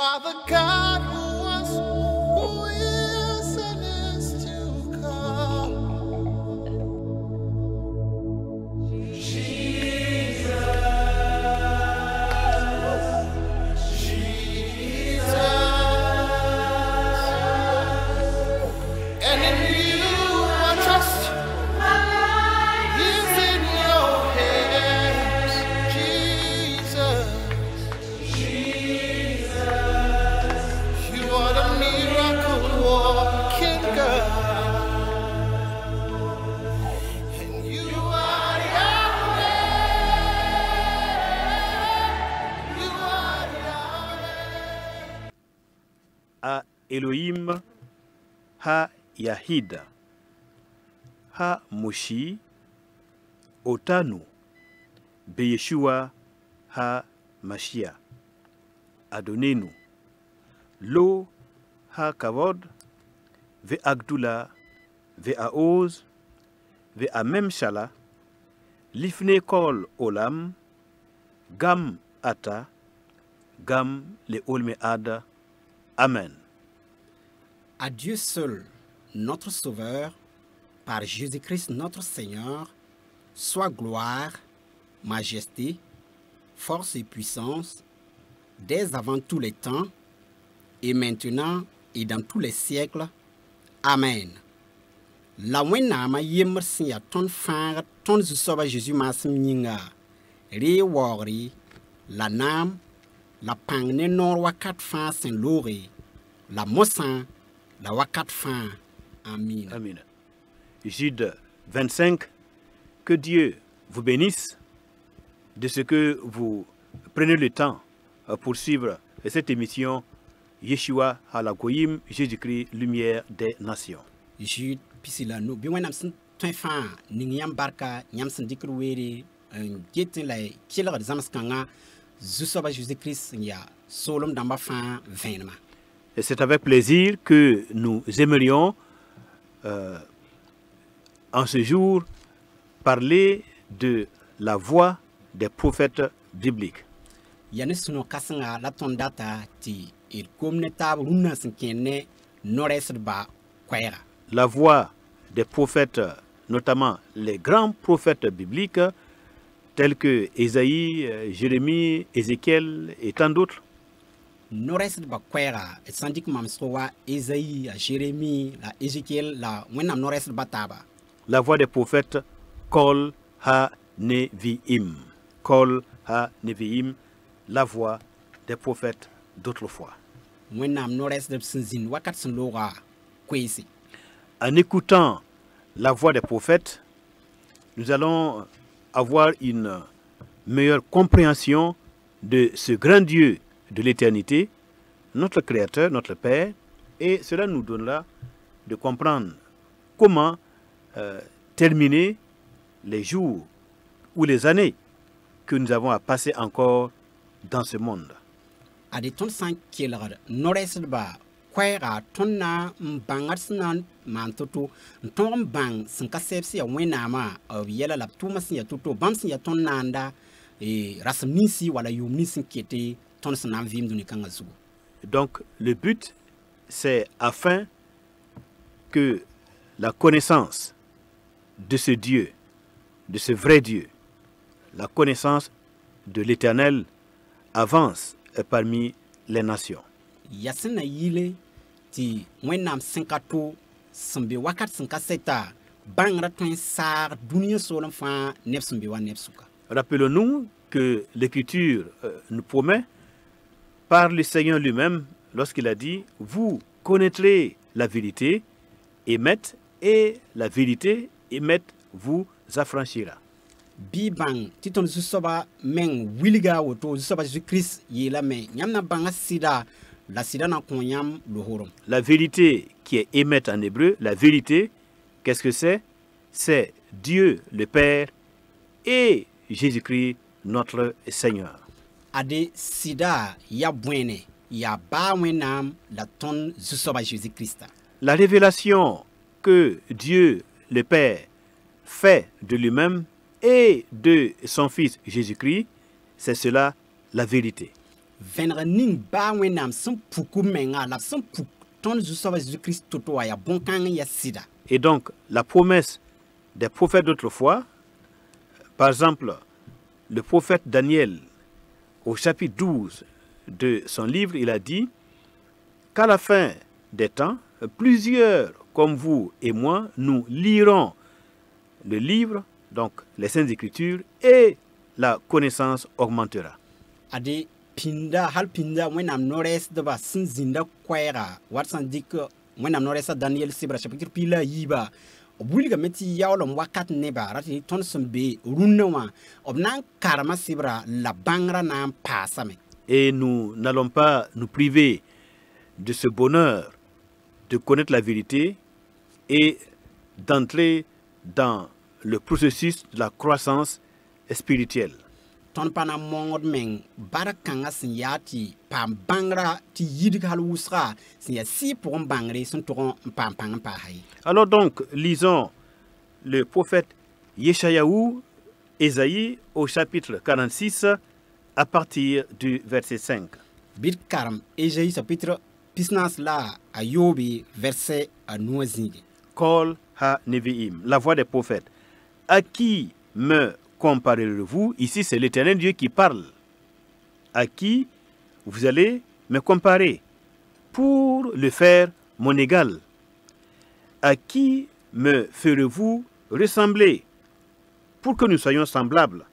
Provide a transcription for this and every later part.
are the God who was, who is, and is to come. And in you I trust. Is in your hands, Jesus. You are the miracle working God. And you are Yahweh. You are Yahweh. Ha Elohim, Ha Yahid, Ha Moshi, Otanu, Beyeshua, Ha Mashia, Adonenu, Lo, Ha Kavod, Ve Agdula, Ve Aoz, Ve Amem Shala, Lifne Kol Olam, Gam Ata, Gam Le Olmead, Amen. À Dieu seul, notre Sauveur, par Jésus-Christ notre Seigneur, soit gloire, majesté, force et puissance, dès avant tous les temps, et maintenant et dans tous les siècles. Amen. La wenama yemmer sin ya ton fang ton zusoba Jésus masim nyinga. Re wori, la nam, la pangne nor wakat fan sen lore, la mossan, la wakat fan. Amen. Amen. Jude 25, que Dieu vous bénisse de ce que vous prenez le temps pour suivre cette émission Yeshua Halagoyim, Jésus-Christ, lumière des nations. Jude pisila no bi wenam sin ton fan ning yam barka nyam sin dikrwere getin la killer zamskanga zusoba Jésus-Christ ya solom damba fan vinema. Et c'est avec plaisir que nous aimerions en ce jour parler de la voix des prophètes bibliques. Yanis suno kasanga la tondata ti il komne tab runa sin kenne nores ba kwera. La voix des prophètes, notamment les grands prophètes bibliques, tels que Ésaïe, Jérémie, Ézéchiel et tant d'autres. Nores ba kwera sandik mamsowa Ésaïe, Jérémie, la Ézéchiel, la wenam nores bataba. La voix des prophètes Kol Ha-Nevi'im. Kol Ha-Nevi'im, la voix des prophètes d'autrefois. Wenam nores de sinzin wakat sin lora kwesi. En écoutant la voix des prophètes, nous allons avoir une meilleure compréhension de ce grand Dieu de l'éternité, notre Créateur, notre Père, et cela nous donnera de comprendre comment terminer les jours ou les années que nous avons à passer encore dans ce monde. A de ton san kelgd nores ba kwera tonna mbangat snan mantoto ntom bang sin kasepsi ya wenama yela la tuma sin ya toto bam sin ya tonnanda e rasmnisi wala yumnisi kete ton sanam vim duni kanga zugo. Donc le but c'est afin que la connaissance de ce Dieu, de ce vrai Dieu, la connaissance de l'Éternel avance parmi les nations. Yasina yile ti wenam sinkato sambe wakat sinkaseta bangra tun sar dunia solam fa nefsumbe wa nefsuka. Rappelons-nous que l'Écriture nous promet par le Seigneur lui-même lorsqu'il a dit « Vous connaîtrez la vérité, émette, et la vérité, émette, vous affranchira. » Bibang titon zusoba meng wiliga woto zusoba Jésus-Christ yela me nyamna banga sida la sida na konyam lohorom. La vérité qui est émette en hébreu, la vérité, qu'est-ce que c'est? C'est Dieu le Père et Jésus-Christ notre Seigneur. Ade sida ya bwene ya ba wenam la ton zusoba Jésus-Christ. La révélation que Dieu le Père fait de lui-même et de son Fils Jésus-Christ, c'est cela la vérité. vẽneg ning baa wẽnnaam sẽn puku menga la b sẽn puk tõnd Zu-soabã Jésus-Christ to-to wã yaa bõn-kãng n yaa sɩda. Et donc, la promesse des prophètes d'autrefois, par exemple, le prophète Daniel, au chapitre 12 de son livre, il a dit qu'à la fin des temps, plusieurs comme vous et moi, nous lirons le livre, donc les Saintes Écritures, et la connaissance augmentera. Ade pinda hal pinda wẽnnaam no-rɛɛsdbã sẽn zĩnda koɛɛga wat sẽn dɩk wẽnnaam no-rɛɛsã Daniel sɩbra chapitre pila a yiiba b wilgame tɩ yaoolem wakat neba ra tɩ tõnd sẽn be rũnnã wã b na n karema sɩbra la bãngrã na n paasame. Et nous n'allons pas nous priver de ce bonheur de connaître la vérité et d'entrer dans le processus de la croissance spirituelle. Tõnd pa na n mongd meng bark-kãngã sẽn yaa tɩ paam bãngrã tɩ yidg hal wʋsga sẽn yaa sɩɩ pʋgẽ bãngre sẽn tʋg n paam pãng n paasa ye. Alors donc, lisons le prophète Yeshayahu, Ésaïe, au chapitre 46, à partir du verset 5. Bɩd karem Ezayi chapitre pisnaas la a yoobe verset a nu a zĩige. Kol ha Nevi'im, la voix des prophètes. À qui me comparerez-vous? Ici, c'est l'Éternel Dieu qui parle. À qui vous allez me comparer pour le faire mon égal? À qui me ferez-vous ressembler pour que nous soyons semblables?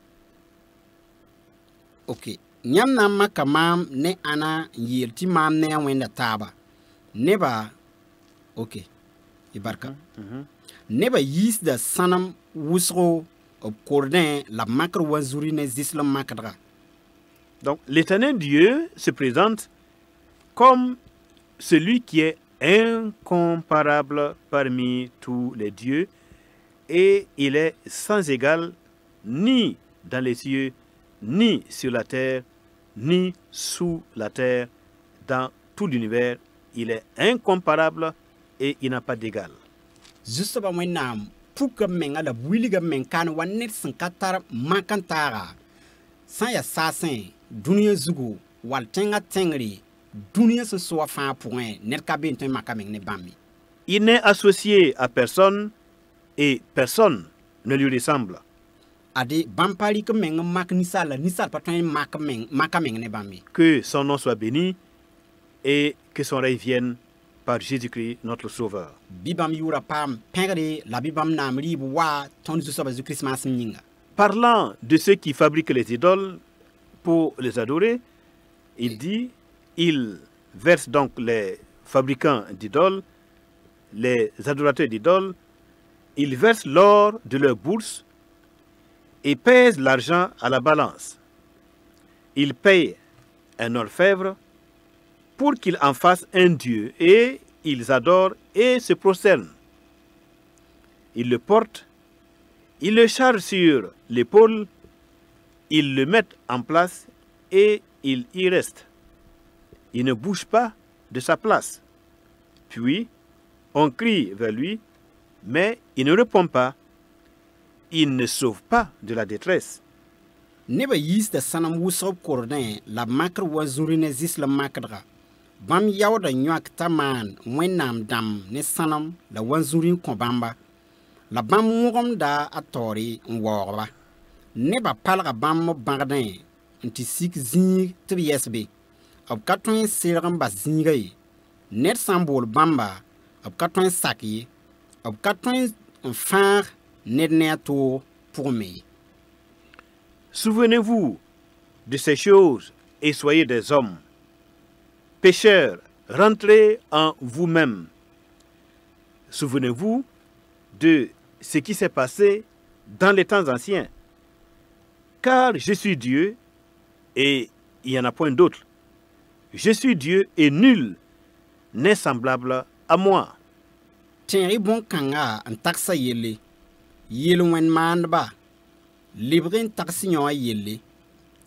Ok. Yãmb na n maka maam ne ãna n yeel tɩ maam ne a wẽnda taaba. Neba, ok, y barka. Neba yiisda sãnem wʋsgo b kordẽ la b makr wa zuri ne zɩslem makdga. Donc, l'Éternel Dieu se présente comme celui qui est incomparable parmi tous les dieux, et il est sans égal ni dans les cieux, ni sur la terre, ni sous la terre. Dans tout l'univers, il est incomparable et il n'a pas d'égal. Zu-soabã wẽnnaam puka menga la b wilga meng kaan wa ned sẽn ka tar mak n taaga sã n yaa saasẽ dũniyã zugu wall tẽngã tẽngre dũniyã sẽn soa fãa pʋgẽ ned ka be n tõe n maka meng ne bãmb ye. Il n'est associé à personne et personne ne lui ressemble. Ade bãmb pa rɩk meng n mak ninsaal la ninsaal pa tõe n maka meng ne bãmb ye. Que son nom soit béni et que son règne vienne par Jésus-Christ, notre Sauveur. Bɩ bãmb yʋʋra paam pẽgre la bɩ bãmb naam rɩɩb wa tõnd Zu-soabã Jésus-Christ maasem yĩnga. Parlant de ceux qui fabriquent les idoles pour les adorer, il dit, il verse donc les fabricants d'idoles, les adorateurs d'idoles, ils versent l'or de leur bourse et pèsent l'argent à la balance. Ils payent un orfèvre pour qu'il en fasse un dieu, et ils adorent et se prosternent. Ils le portent, ils le chargent sur l'épaule, ils le mettent en place et il y reste. Il ne bouge pas de sa place. Puis, on crie vers lui, mais il ne répond pas. Il ne sauve pas de la détresse. Neba yiisda sãnem wʋsg b kordẽ la b makr wa zũri ne zɩslem makdga. Bãmb yaooda yõak t'a maan wẽnnaam dãmb ne sãnem la wa zũri n kõ bãmba. La bãmb wõgemda a taoore n waoogba. Neba palga bãmb bãgdẽ n tɩ sik zĩig tɩ b yɛs be. B ka tõe n serg n bas zĩiga ye. Ned sã n bool bãmba, b ka tõe n sak ye. B ka tõe n fãag ned ne a toog pʋgẽ me ye. Souvenez-vous de ces choses et soyez des hommes. Pécheurs, rentrez en vous-même. Souvenez-vous de ce qui s'est passé dans les temps anciens. Car je suis Dieu et il n'y en a point d'autre. Je suis Dieu et nul n'est semblable à moi. Tẽeg bõn-kãnga n tagsa yelle. Yel wẽnd maandba. Lebg n tags yõ a yelle.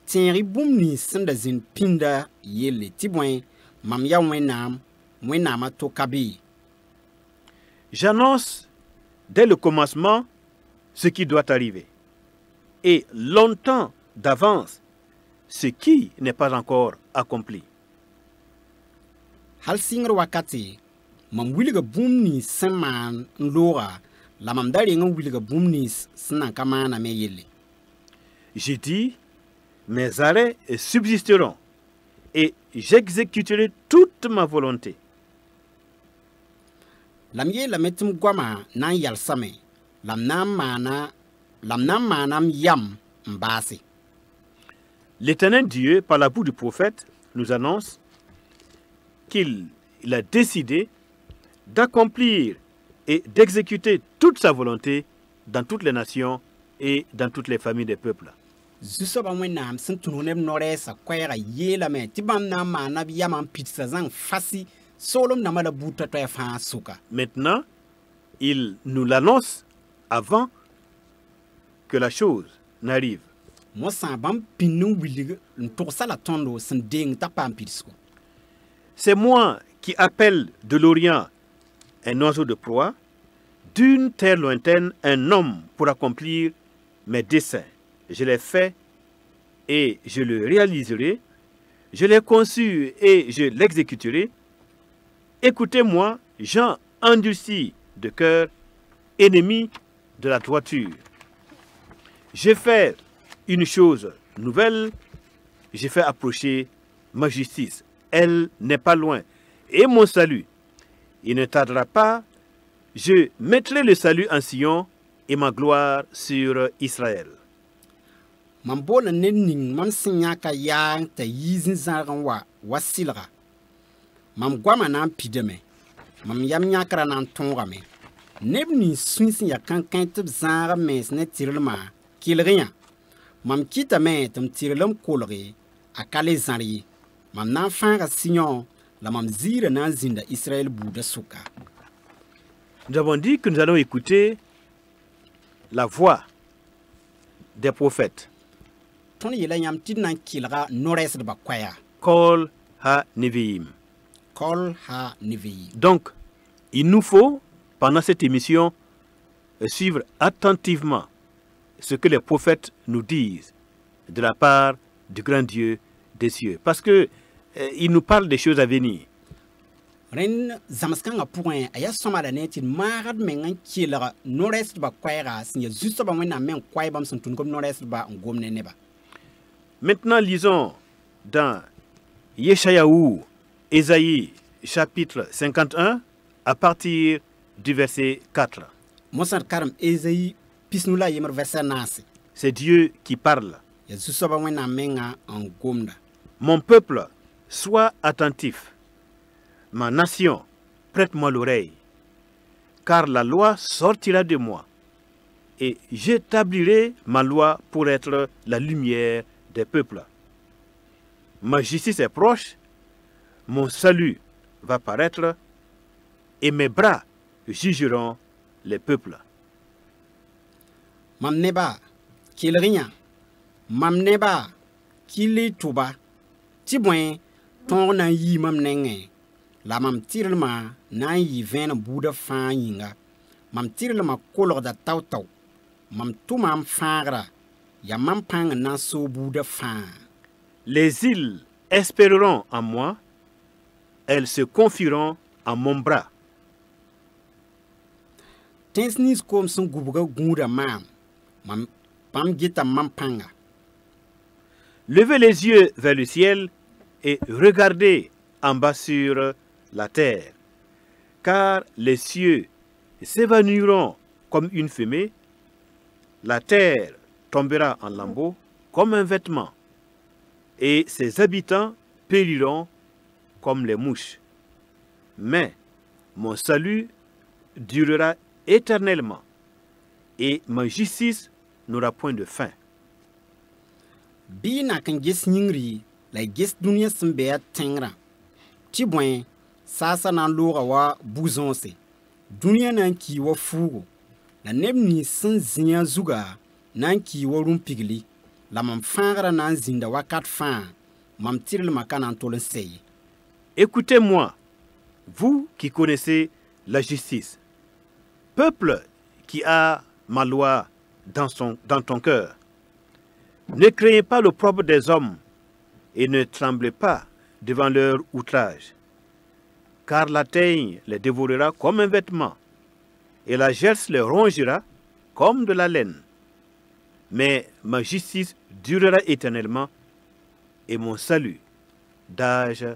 Tẽeg bũmb nins sẽn da zĩnd pĩnda yelle tɩ bõe mam yaa wẽnnaam, wẽnnaam a to ka be. J'annonce dès le commencement ce qui doit arriver. Et longtemps d'avance, ce qui n'est pas encore accompli. Hal singr wakati, mam wilga bumni seman nlora, la mam dari ngan wilga bumni snan kamana me yele. J'ai dit, mes arrêts subsisteront et j'exécuterai toute ma volonté. Lam ye la metum gwama nan yal same, lam nam manam yam mbasi. L'Éternel Dieu, par la bouche du prophète, nous annonce qu'il a décidé d'accomplir et d'exécuter toute sa volonté dans toutes les nations et dans toutes les familles des peuples. Zuso ba wenam sin tununem noresa kwera yela me tibam na manab yam pizza zang fasi solom na mala buta to fa suka. Maintenant, il nous l'annonce avant que la chose n'arrive. Mo san bam pinu wilig ntorsa la tondo sin ding tapam pizko. C'est moi qui appelle de l'Orient un oiseau de proie, d'une terre lointaine un homme pour accomplir mes desseins. Je l'ai fait et je le réaliserai. Je l'ai conçu et je l'exécuterai. Écoutez-moi, gens endurcis de cœur, ennemis de la droiture. J'ai fait une chose nouvelle, j'ai fait approcher ma justice. Elle n'est pas loin. Et mon salut, il ne tardera pas. Je mettrai le salut en Sion et ma gloire sur Israël. Mam bona nenning mam sinyaka yang ta yizin zaran wa wasilra. Mam gwama nan pideme. Mam yam nyakra nan tonga me. Nebni swinsin ya kan tib zara mes ne tirlma kilriya. Mam kita me tum tirlum kolri akale zanri. Mam nan fanga Sion la mam zira nan zinda Israël bouda souka. Nous avons dit que nous allons écouter la voix des prophètes. Ton yela yam tidnan kilra nores de bakwaya. Kol ha Neviim. Kol ha nevi. Donc, il nous faut, pendant cette émission, suivre attentivement ce que les prophètes nous disent de la part du grand Dieu des cieux. Parce que il nous parle des choses à venir. Ren zamaskanga point aya soma da netin marad mengan kilra nores de bakwaya sin ya juste ba wena men kwai bam sun tun kom nores ba ngom ne ba. Maintenant, lisons dans Yeshayahu, Ésaïe, chapitre 51, à partir du verset 4. Mosar karam Ésaïe pisnula yemer verset nasi. C'est Dieu qui parle. Ya juste ba wena menga ngomda. Mon peuple, sois attentif. Ma nation, prête-moi l'oreille. Car la loi sortira de moi. Et j'établirai ma loi pour être la lumière des peuples. Ma justice est proche, mon salut va paraître, et mes bras jugeront les peuples. Mam neba kilriya. Mam neba kili tuba. Tibwen ton na yi mam nenge. La mam tirlma na yi ven bouda fan yinga. Mam tirlma kolor da tau. Mam tu mam fangra. Ya mam pang na so bouda fan. Les îles espéreront en moi, elles se confieront en mon bras. Tensnis kom son gubuga gura mam. Mam pam gita mam panga. Levez les yeux vers le ciel et regardez en bas sur la terre, car les cieux s'évanouiront comme une fumée, la terre tombera en lambeaux comme un vêtement, et ses habitants périront comme les mouches. Mais mon salut durera éternellement, et ma justice n'aura point de fin. Bi na kan gis nyingri la gis dunia simbeya tengra. Tibwen sasa nan lora wa buzonse. Dunia nan ki wa fugo. La nebni sin zinya zuga nan ki wa rumpigli. La mam fangra nan zinda wakat fan. Mam tiril makan tolen seye. Écoutez-moi, vous qui connaissez la justice, peuple qui a ma loi dans ton cœur. Ne craignez pas l'opprobre des hommes et ne tremblez pas devant leur outrage, car la teigne les dévorera comme un vêtement, et la gerce les rongera comme de la laine. Mais ma justice durera éternellement, et mon salut d'âge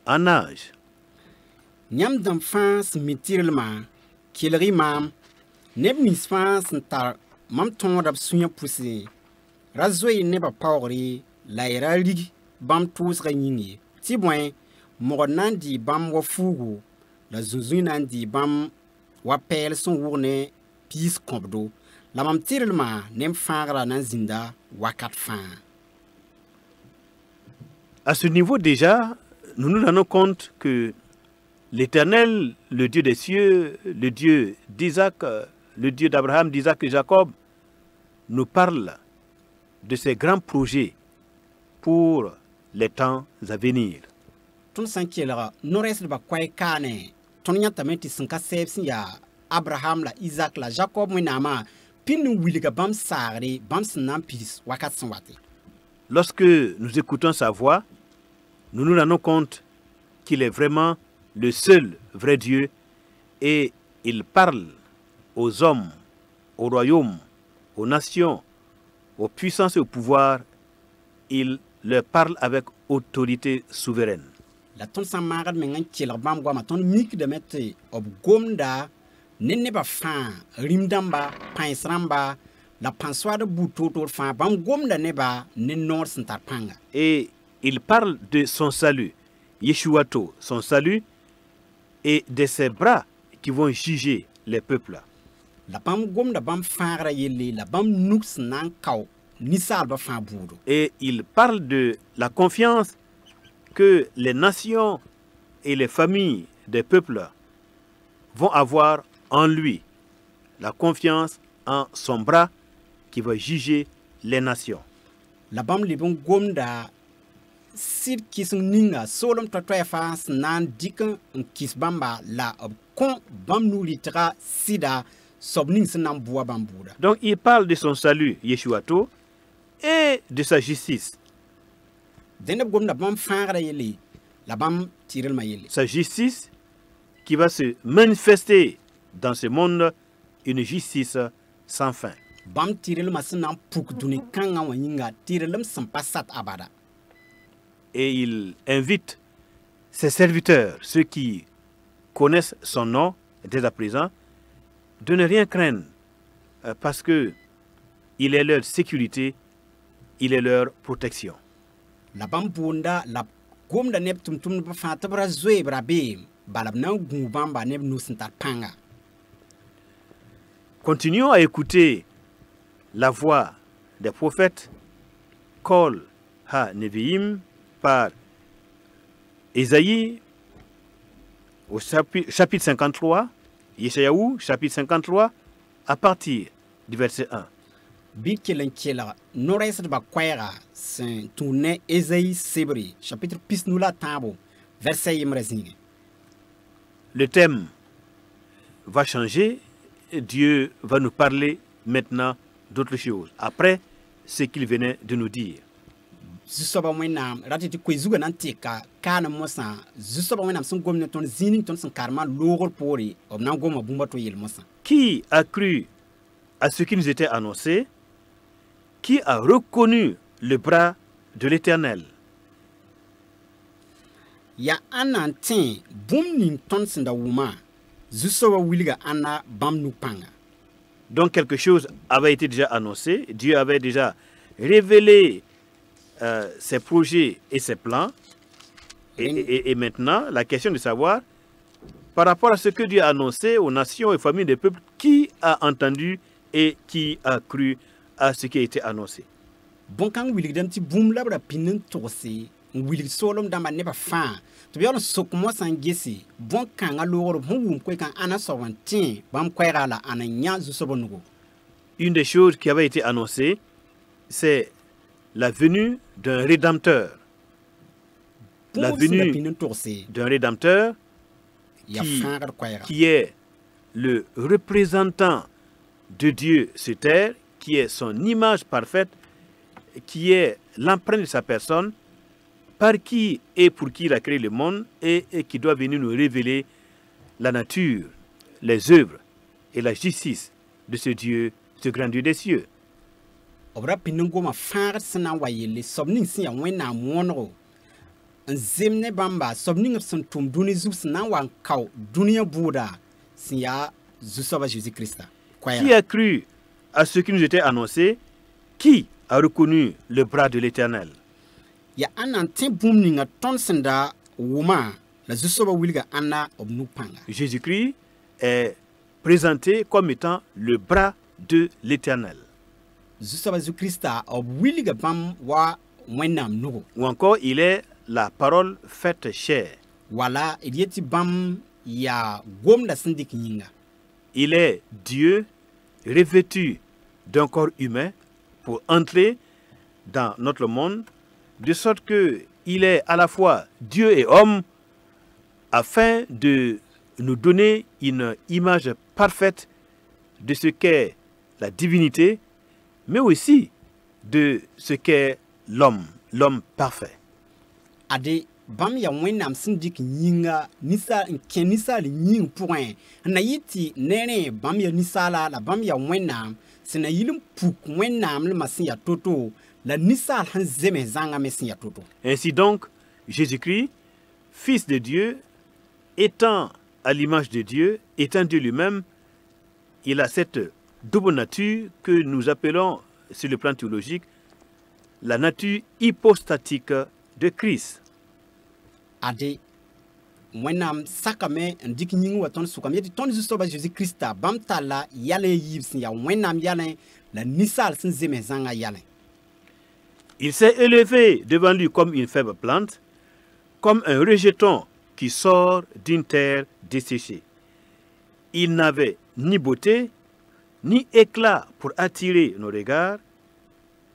en âge. Nyam dam fãa sẽn mi tɩrlmã kelg-y maam neb nins fãa sẽn tar mam tõoda b sũyã pʋsẽ ra zoe nebã paoogre la y ra rig bãmb tʋʋsgã yĩng ye tɩ bõe mogd na n dɩ bãmb wa fuugu la zũ-zũy na n dɩ bãmb wa pɛɛl sẽn wʋg ne piis kõbdo la mam tɩrlmã ne m fãagrã na n zĩnda wakat fãa. À ce niveau déjà, nous nous rendons compte que l'Éternel, le Dieu des cieux, le Dieu d'Isaac, le Dieu d'Abraham, d'Isaac et Jacob, nous parle de ses grands projets pour les temps à venir. Tõnd sã n kelga no-rɛɛsdbã koɛɛ kaane tõnd yãtame tɩ sẽn ka sɛɛb sẽn yaa Abraham la Isaac la Jacob wẽnnaamã pĩnd n wilga bãmb saagre bãmb sẽn na n pids wakat sẽn wate. Lorsque nous écoutons sa voix, nous nous rendons compte qu'il est vraiment le seul vrai Dieu et il parle aux hommes, aux royaumes, aux nations, aux puissances et au pouvoir. Il leur parle avec autorité souveraine. La tõnd sã n maagd meng n kelg bãmb goamã tõnd mikdame tɩ b gomda ne nebã fãa rĩm-dãmba pãens rãmba la pãn-soaad buud toor-toor fãa bãmb gomda nebã ne noor sẽn tar pãnga. Et il parle de son salut, Yeshuato, son salut, et de ses bras qui vont juger les peuples. La bãmb gomda bãmb fãagrã yelle la bãmb nug sẽn na n kao ninsaalbã fãa buudo. Et il parle de la confiance que les nations et les familles des peuples vont avoir en lui. La confiance en son bras qui va juger les nations. La bãmb leb n gomda sɩd kɩseng ninga soolem toɛ-toɛɛ fãa sẽn na n dɩk n kɩs bãmba la b kõ bãmb nu-rɩtga sɩda soab ning sẽn na n bʋa bãmb buuda. Donc il parle de son salut, Yeshuato, et de sa justice. Dẽnd b gomda bãmb fãagrã yelle la bãmb tɩrlmã yelle. Sa justice qui va se manifester dans ce monde, une justice sans fin. Bãmb tɩrlmã sẽn na n puk dũni kãngã wã yĩnga tɩrlem sẽn pa sat abada. Et il invite ses serviteurs, ceux qui connaissent son nom dès à présent, de ne rien craindre parce que il est leur sécurité, il est leur protection. La bãmb boonda la gomda neb tʋm-tʋmdbã fãa tɩ b ra zoeeb ra beem bala b na n gũu bãmba neb nu sẽn tar pãnga. Continuons à écouter la voix des prophètes, Kol ha-Neviim, par Ésaïe au chapitre 53, Yeshayahu chapitre 53, à partir du verset 1. Bɩ kell n kelg no-rɛɛsdbã koɛɛga sẽn tũud ne Ésaïe sebre chapitre pis-nu la tãabo verset yembrã zĩige. Le thème va changer. Dieu va nous parler maintenant d'autres choses, après ce qu'il venait de nous dire. Zu-soabã wẽnnaam rat tɩ koe-zugã na n tɩka kaanem mosã zu-soabã wẽnnaam sẽn gom ne tõnd zĩig ning tõnd sẽn karemã loogr poore b na n goma bũmba to yel mosã. Qui a cru à ce qui nous était annoncé? Qui a reconnu le bras de l'Éternel? Ya ãnna n tẽ bũmb ning tõnd sẽn da wʋma zu-soabã wilga ãnna bãmb nu pãnga. Donc quelque chose avait été déjà annoncé. Dieu avait déjà révélé ses projets et ses plans. Et maintenant, la question de savoir, par rapport à ce que Dieu a annoncé aux nations et familles des peuples, qui a entendu et qui a cru à ce qui a été annoncé? Bõn-kãng wilgdame tɩ bũmb la b ra pĩnd n togse n wilg soolem dãmba nebã fãa tɩ b yaool n sok mosã n gese bõn-kãngã loogr sẽn wʋm koe-kãng ãna soab n tẽ bãmb koɛɛga la ãna n yã zu-soabã nugo. Une des choses qui avait été annoncée, c'est la venue d'un rédempteur. La venue d'un rédempteur qui est le représentant de Dieu sur terre, qui est son image parfaite, qui est l'empreinte de sa personne par qui et pour qui il a créé le monde et qui doit venir nous révéler la nature, les œuvres et la justice de ce Dieu, ce grand Dieu des cieux. Obra pinungoma far sena wayele sobning sin ya wena monro. Nzemne bamba sobning sun tum duni zus na wan kaw dunia buda sin ya zusoba Jésus-Christ. Qui a cru à ce qui nous était annoncé? Qui a reconnu le bras de l'Éternel? Ya anante bumninga tonsenda wuma la zusoba wilga anna obnupanga. Jésus-Christ est présenté comme étant le bras de l'Éternel. Zusoba Jésus-Christ obwilga bam wa wenam nugo. Ou encore, il est la parole faite chair. Wala idieti bam ya gomda sindik nyinga. Il est Dieu revêtu d'un corps humain pour entrer dans notre monde, de sorte qu'il est à la fois Dieu et homme, afin de nous donner une image parfaite de ce qu'est la divinité, mais aussi de ce qu'est l'homme, l'homme parfait. Ade bam ya wenam sindik nyinga nisa ken nisa li nying point na yiti nene bam ya nisala la bam ya wenam sina yilim puk wenam le masin ya toto la nisal han zeme zanga mesin ya toto. Ainsi donc, Jésus-Christ, fils de Dieu, étant à l'image de Dieu, étant Dieu lui-même, il a cette double nature que nous appelons, sur le plan théologique, la nature hypostatique de Christ. Ade wenam sakame ndik nying waton sukam yeti ton zusoba Jésus-Christ bam tala yale yibsin ya wenam yale la nisal sin zeme zanga yale. Il s'est élevé devant lui comme une faible plante, comme un rejeton qui sort d'une terre desséchée. Il n'avait ni beauté, ni éclat pour attirer nos regards,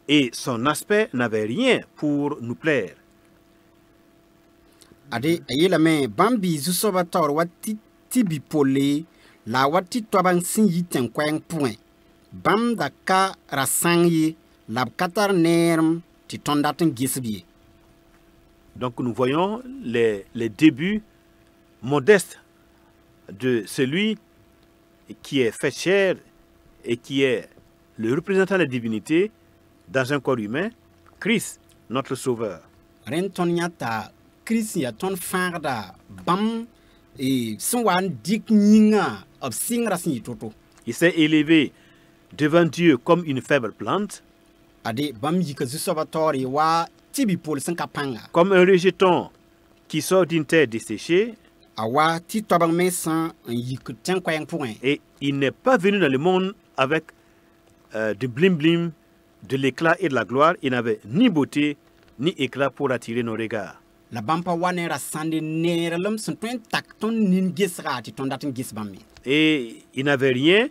et son aspect n'avait rien pour nous plaire. Ade ayela me bambi zusoba tor wati tibi pole la wati tobang sin yiten kwang point bam da ka rasangye lab katar nerm ti tondatin gisbi. Donc nous voyons les débuts modestes de celui qui est fait chair et qui est le représentant de la divinité dans un corps humain, Christ, notre Sauveur. Renton yata Christ ya ton farda bam e sonwan dik nyinga of singra sin toto. Il s'est élevé devant Dieu comme une faible plante, Ade bam yika zusoba tori wa tibi pole sin kapanga. comme un rejeton qui sort d'une terre desséchée, Awa ti tobang mesan yik ten kwang point. et il n'est pas venu dans le monde avec du blim-blim, de l'éclat et de la gloire. Il n'avait ni beauté ni éclat pour attirer nos regards. La bampa wane rasande nerelum sun twen tak ton nin gisra ti ton datin gis bammi. Et il n'avait rien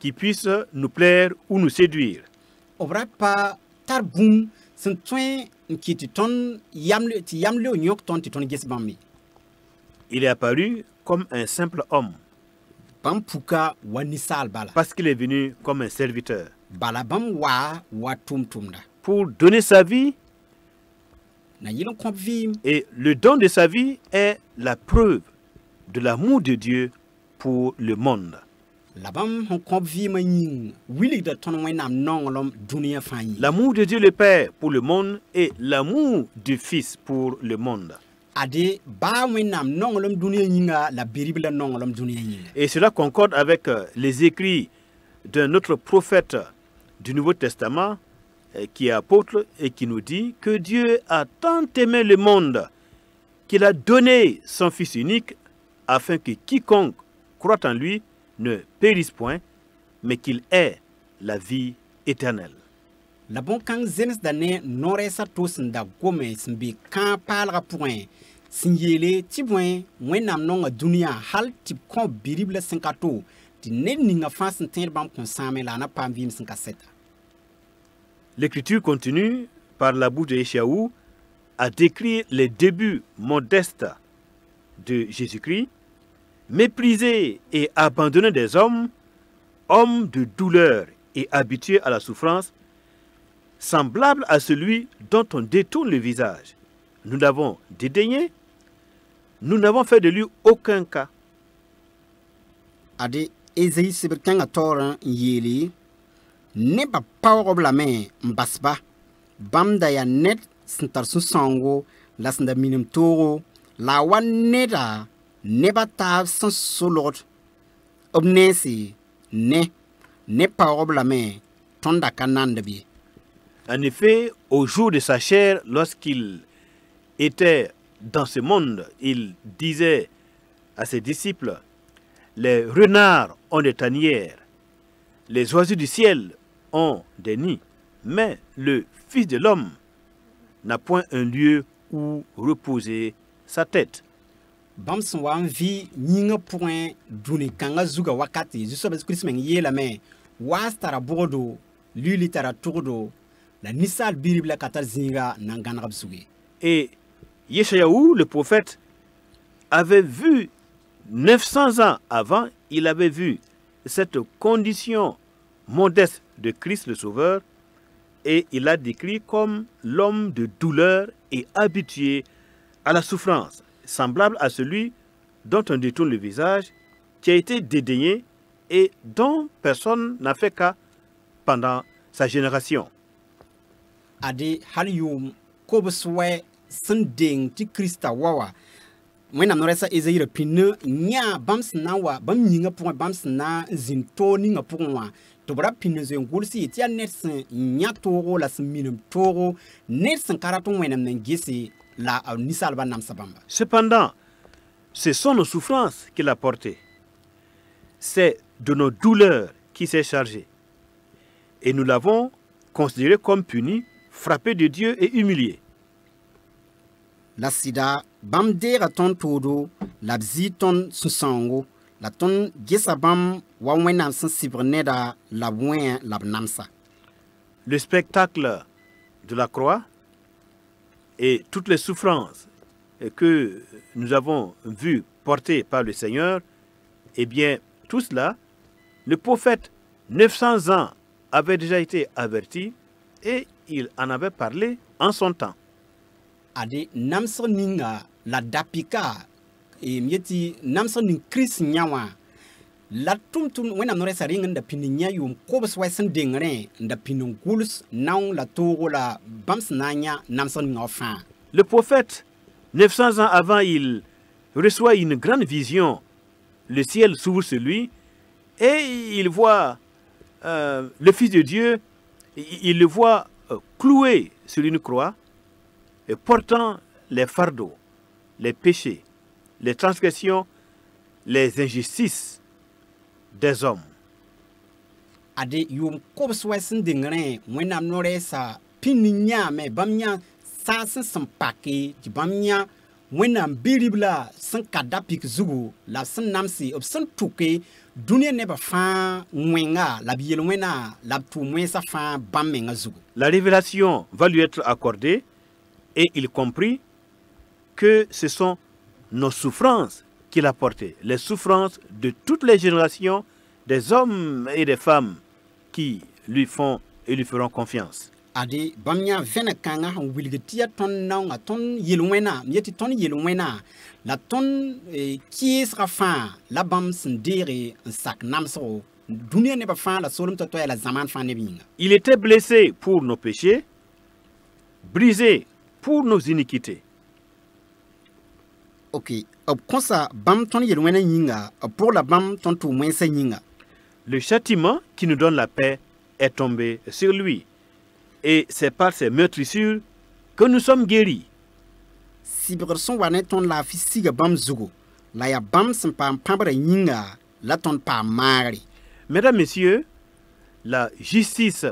qui puisse nous plaire ou nous séduire. Obra pa tar boom sun twen ki ti ton yamle o nyok ton ti ton gis bammi. Il est apparu comme un simple homme, Bam puka wanisal bala. parce qu'il est venu comme un serviteur, Bala bam wa tum tumda. pour donner sa vie, Na yilon komp vim et le don de sa vie est la preuve de l'amour de Dieu pour le monde. la bam hon komp vim yin wili da ton wenam nongolom dunia fanyi. L'amour de Dieu le Père pour le monde et l'amour du Fils pour le monde. Ade ba wenam nongolom dunia yinga la beribla nongolom dunia yinga. Et cela concorde avec les écrits d'un autre prophète du Nouveau Testament qui est apôtre et qui nous dit que Dieu a tant aimé le monde qu'il a donné son Fils unique afin que quiconque croit en lui ne périsse point, mais qu'il ait la vie éternelle. La bon kang zenes dane noresa tos nda gome smbi kan palra point signele ti point wenam non dunia hal tip kon birible 50 ti ne ninga fas nter bam konsame la na pam vim 57. L'Écriture continue par la bouche de Échaou à décrire les débuts modestes de Jésus-Christ, méprisé et abandonné des hommes, homme de douleur et habitué à la souffrance, semblable à celui dont on détourne le visage. nous l'avons dédaigné, nous n'avons fait de lui aucun cas. Ade Esaïe sibir kanga toran yeli ne ba pawrob la me mbasba bam da ya net sintar su sango la sinda minim toro la wan neda ne ba ta san solot obnesi ne pawrob la me tonda kanan de bi. En effet, au jour de sa chair, lorsqu'il était dans ce monde, il disait à ses disciples, les renards ont des tanières, les oiseaux du ciel ont des nids, mais le Fils de l'homme n'a point un lieu où reposer sa tête. Bam sun wan vi nyinga point duni kanga zuga wakati juso bes krismen yela me wastara bodo luli tara turdo la nisal biribla katar zinga nanganab sugi. Et Yeshayahu, le prophète, avait vu 900 ans avant, il avait vu cette condition modeste de Christ le Sauveur et il l'a décrit comme l'homme de douleur et habitué à la souffrance, semblable à celui dont on détourne le visage, qui a été dédaigné et dont personne n'a fait cas pendant sa génération. Ade hal yum kobswe sending ti Krista wawa wena noresa Esaïe pinne nya bams nawa bam nyinga point bams na zinto ninga point to bra pinne zo ngulsi ti netsen nya toro la sminem toro netsen karaton wena ngisi la nisalba nam sabamba. Cependant, ce sont nos souffrances qu'il a portées. C'est de nos douleurs qu'il s'est chargé. Et nous l'avons considéré comme puni, frappé de Dieu et humilié. La sida bam dera ton todo la bzi ton susango la ton gesa bam wa wena sensibreneda la bwen la namsa. Le spectacle de la croix et toutes les souffrances que nous avons vues portées par le Seigneur, eh bien, tout cela, le prophète, 900 ans, avait déjà été averti et il en avait parlé en son temps. Ade namso ninga la dapika e mieti namso ning Chris nyawa la tum wena noresa ringa nda pininya yum kobs waisen dingre nda pinung guls naung la toro la bams nanya namso ngofa. Le prophète, 900 ans avant, il reçoit une grande vision. Le ciel s'ouvre sur lui et il voit le Fils de Dieu, il le voit cloué sur une croix et portant les fardeaux, les péchés, les transgressions, les injustices des hommes. Ade yum kobs waisen dingre wena noresa pininya me bamnya sans sampake ti bamnya wena biribla san kadapik zugu la san namsi op san tuke dunia ne ba fa mwenga la biel wena la tu mwensa fa bamenga zugu. La révélation va lui être accordée et il comprit que ce sont nos souffrances qu'il a portées, les souffrances de toutes les générations des hommes et des femmes qui lui font et lui feront confiance. Ade bamnya vena kanga wilgetia ton naunga ton yelwena mieti ton yelwena la ton qui sera fin la bam sendere un sac namso dunia ne ba fin la solum to la zaman fin ne binga. Il était blessé pour nos péchés, brisé pour nos iniquités. Ok, ob konsa bam ton yelwena yinga pour la bam ton tu mwensa yinga. Le châtiment qui nous donne la paix est tombé sur lui. Et c'est par ces meurtrissures que nous sommes guéris. Si berson wane ton la fisiga bam zugo, la ya bam sempa pambra yinga, la ton pa mari. Mesdames, Messieurs, la justice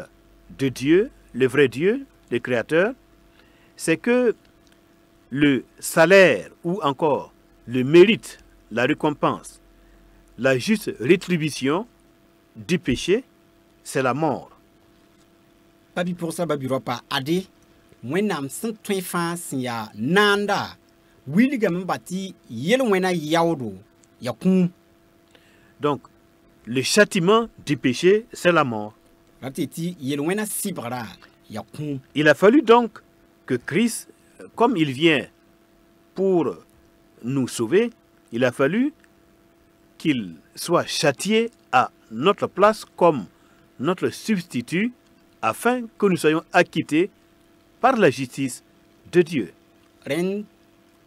de Dieu, le vrai Dieu, le Créateur, c'est que le salaire ou encore le mérite, la récompense, la juste rétribution du péché, c'est la mort. Babi pour ça babi ropa ade wenam san twen ya nanda wiliga mbati yel wena yawdo yakum. Donc le châtiment du péché, c'est la mort. Ratiti yel wena sibra yakum. Il a fallu donc que Christ comme il vient pour nous sauver, il a fallu qu'il soit châtié à notre place comme notre substitut afin que nous soyons acquittés par la justice de Dieu. Ren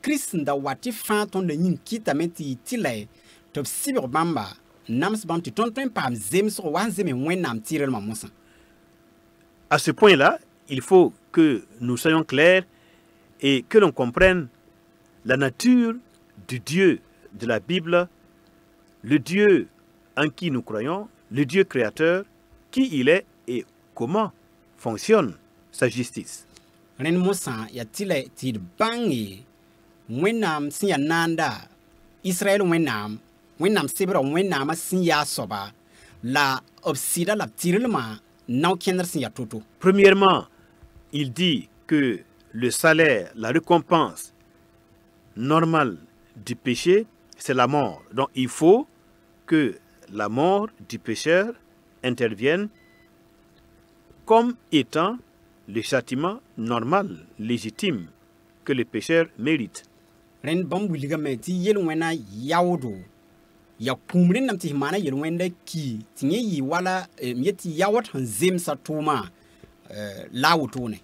Christ da wati fan ton de yin kitame ti tilay top sibir bamba nams bam ti ton pam zem so wan zem wenam tirel ma musa. À ce point-là, il faut que nous soyons clairs et que l'on comprenne la nature du Dieu de la Bible, le Dieu en qui nous croyons, le Dieu créateur, qui il est et comment fonctionne sa justice. Ren musa ya tilay ti bangi wenam sin ya nanda Israel wenam sibir wenam sin ya soba la obsida la tirel ma naw kenner sin ya toto. Premièrement, il dit que le salaire, la récompense normale du péché, c'est la mort. Donc il faut que la mort du pécheur intervienne comme étant le châtiment normal, légitime, que le pécheur mérite. Ren bam wiliga me ti yel wena yawdo ya kumrin nam ti mana yel wenda ki tinye yi wala mieti yawat han zem sa toma lawutone.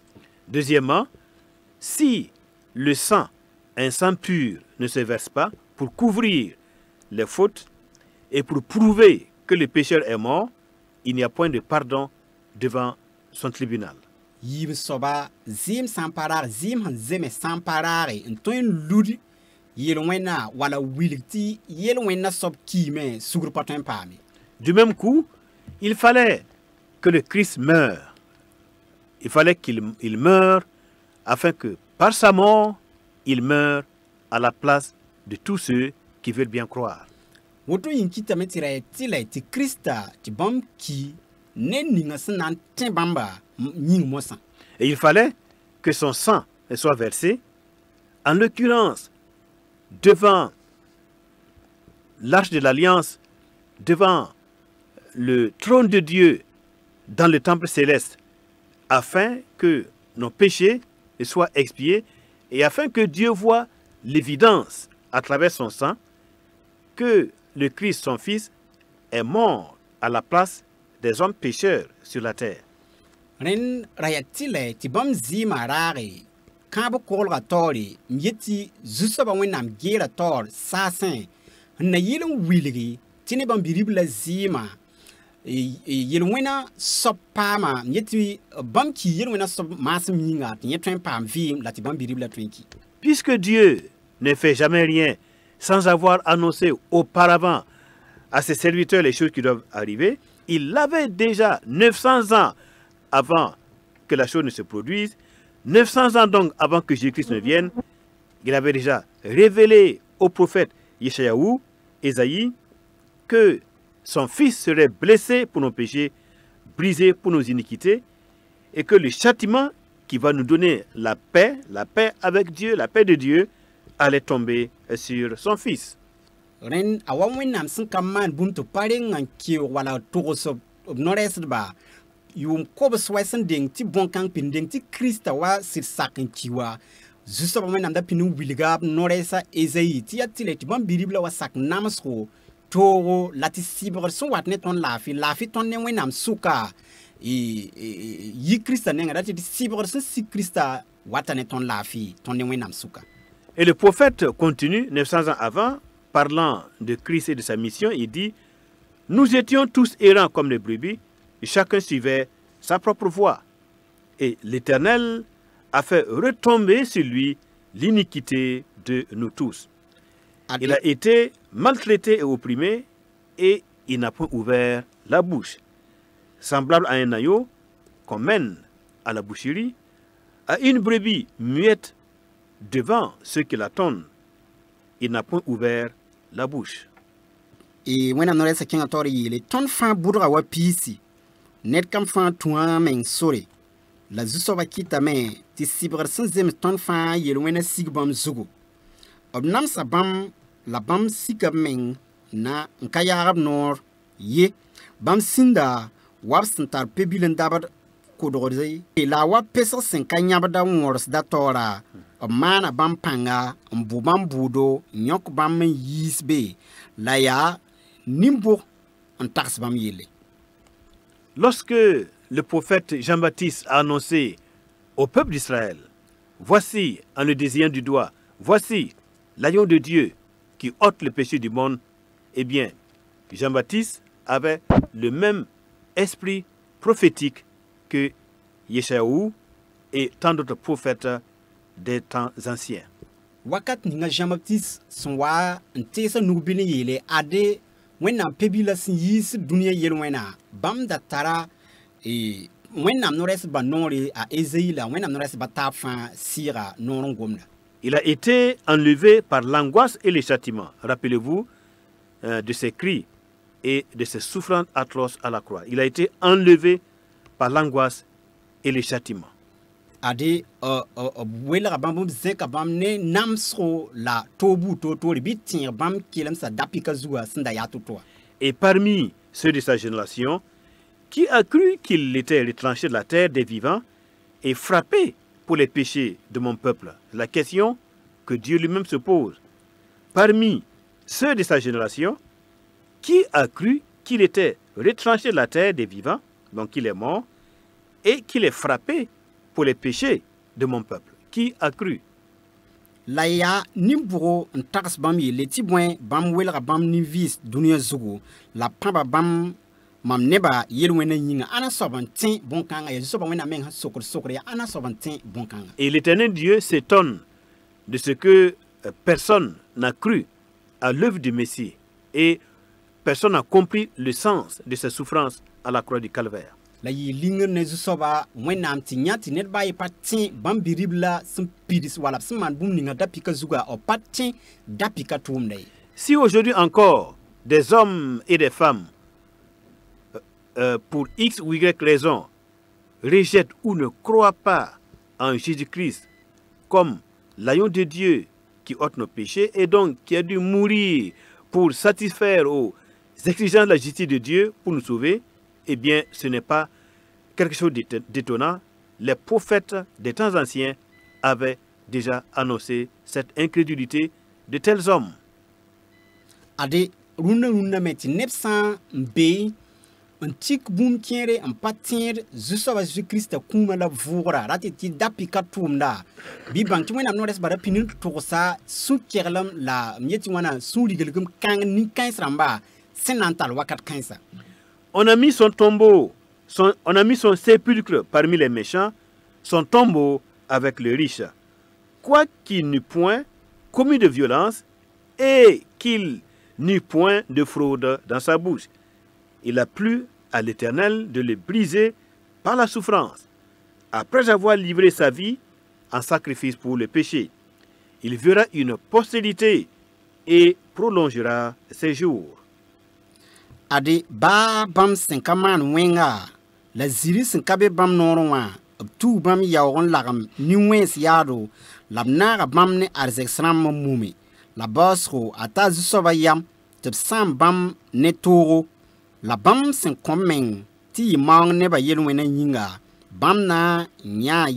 Deuxièmement, si le sang, un sang pur, ne se verse pas pour couvrir les fautes et pour prouver que le pécheur est mort, il n'y a point de pardon devant son tribunal. Yim soba zim samparar zim han zeme samparare ntoin ludi yel wena wala wilti yel wena sob kime sugur patin pami. Du même coup, il fallait que le Christ meure. Il fallait qu'il meure afin que par sa mort, il meure à la place de tous ceux qui veulent bien croire. Woto yin kita metira tila ti Krista ti bam ki ne ninga sanan tin bamba nying mosa. Et il fallait que son sang soit versé, en l'occurrence devant l'arche de l'alliance, devant le trône de Dieu dans le temple céleste, afin que nos péchés soient expiés et afin que Dieu voie l'évidence à travers son sang que le Christ, son Fils, est mort à la place des hommes pécheurs sur la terre. Ren rayatile ti bam zima rare kabo kolga tori mieti zusaba wenam gera tor sasen na yilin wiligi tini bam biribla zima yil wena sopama mieti bam ki yil wena sop masim yinga ti yetwen pam vim la ti bam biribla twenki. Puisque Dieu ne fait jamais rien sans avoir annoncé auparavant à ses serviteurs les choses qui doivent arriver, il l'avait déjà 900 ans avant que la chose ne se produise, 900 ans donc avant que Jésus-Christ ne vienne, il avait déjà révélé au prophète Yeshayahu, Ésaïe, que son fils serait blessé pour nos péchés, brisé pour nos iniquités, et que le châtiment qui va nous donner la paix avec Dieu, la paix de Dieu, allait tomber sur son fils. Ren awawenam sin kaman buntu paring an ki wala togoso noresba yum kobswaisen ding ti bonkang pinding ti Krista wa sir sakin kiwa zusa wenam da pinu wilgab noresa ezei ti atile ti bam biribla wa sak namsko togo lati sibor so watne ton lafi ton ne wenam suka yi Krista nenga dati sibor so si Krista watane ton lafi ton ne wenam suka. Et le prophète continue 900 ans avant, parlant de Christ et de sa mission, il dit: nous étions tous errants comme les brebis, et chacun suivait sa propre voie. Et l'Éternel a fait retomber sur lui l'iniquité de nous tous. Il a été maltraité et opprimé, et il n'a point ouvert la bouche. Semblable à un agneau qu'on mène à la boucherie, à une brebis muette devant ceux qui l'attendent, il n'a point ouvert la bouche. Et when I'm not a king authority, le ton fan boudra wa pisi. Net kam fan tuan men sore. La zusova kita men, ti sibra zem ton fan yel wena sigbam zugu. Obnam sa bam, la bam sikab men na nkayarab nor, ye, bam sinda, wab santar pebilen dabar kodorze la wa pesa sen kanyabda wors da tora mana bam panga mbu bam budo nyok bam yisbe la ya nimbo en tax bam yele. Lorsque le prophète Jean-Baptiste a annoncé au peuple d'Israël, voici, en le désignant du doigt, voici l'agneau de Dieu qui ôte le péché du monde, eh bien, Jean-Baptiste avait le même esprit prophétique que Yeshayahu et tant d'autres prophètes des temps anciens. Wakat ninga Jean-Baptiste son wa ntesa nubili yele ade wena pebila sin yis dunia yel wena bam da tara e wena nores ba nori a Ezeila wena nores ba tafa sira noron gomna. Il a été enlevé par l'angoisse et le châtiment. Rappelez-vous de ses cris et de ses souffrances atroces à la croix. Il a été enlevé par l'angoisse et le châtiment. Ade wela bam zeka bam ne namsro la tobu to bitin bam kilam sa dapika zuwa sinda ya totoa. Et parmi ceux de sa génération, qui a cru qu'il était retranché de la terre des vivants et frappé pour les péchés de mon peuple? La question que Dieu lui-même se pose. Parmi ceux de sa génération, qui a cru qu'il était retranché de la terre des vivants, donc qu'il est mort, et qu'il est frappé pour les péchés de mon peuple? Qui a cru? La ya nimburo ntax bam yele tibwen bam welra bam nivis dunia zugo la pamba bam mam neba yelwena yinga ana sobantin bon kanga ya sobanwena men sokor ya ana sobantin bon kanga. Et l'Éternel Dieu s'étonne de ce que personne n'a cru à l'œuvre du Messie et personne n'a compris le sens de ses souffrances à la croix du Calvaire. La yi linga ne soba wenam ti nyati net baye patin bam biribla sim pidis wala man bum ninga dapika zuga o patin dapika tumdei. Si aujourd'hui encore des hommes et des femmes pour X ou Y raison rejettent ou ne croient pas en Jésus-Christ comme l'agneau de Dieu qui ôte nos péchés et donc qui a dû mourir pour satisfaire aux exigences de la justice de Dieu pour nous sauver, eh bien ce n'est pas quelque chose d'étonnant. Les prophètes des temps anciens avaient déjà annoncé cette incrédulité de tels hommes. Ade runa meti nepsan mbe un tik boom tiere un patir zusawa Jésus-Christ kuma la vura ratiti dapika tumda bi banki wena nores bara pinin tosa su kerlam la mieti wana su ligelgum kang ni kansramba senantal wakat kansa. On a mis son tombeau, on a mis son sépulcre parmi les méchants, son tombeau avec les riches. Quoiqu'il n'eût point commis de violence et qu'il n'eut point de fraude dans sa bouche, il a plu à l'Éternel de le briser par la souffrance. Après avoir livré sa vie en sacrifice pour le péché, il verra une postérité et prolongera ses jours. Ade ba bam senkaman wenga la ziri senkabe bam noronwa tu bam yawon lagam ni wens yado labnaga bam ne arzexram mumi la basro ata zusoba yam tib sam bam ne toro la bam senkomeng ti mang ne ba yelwena yinga bam na nya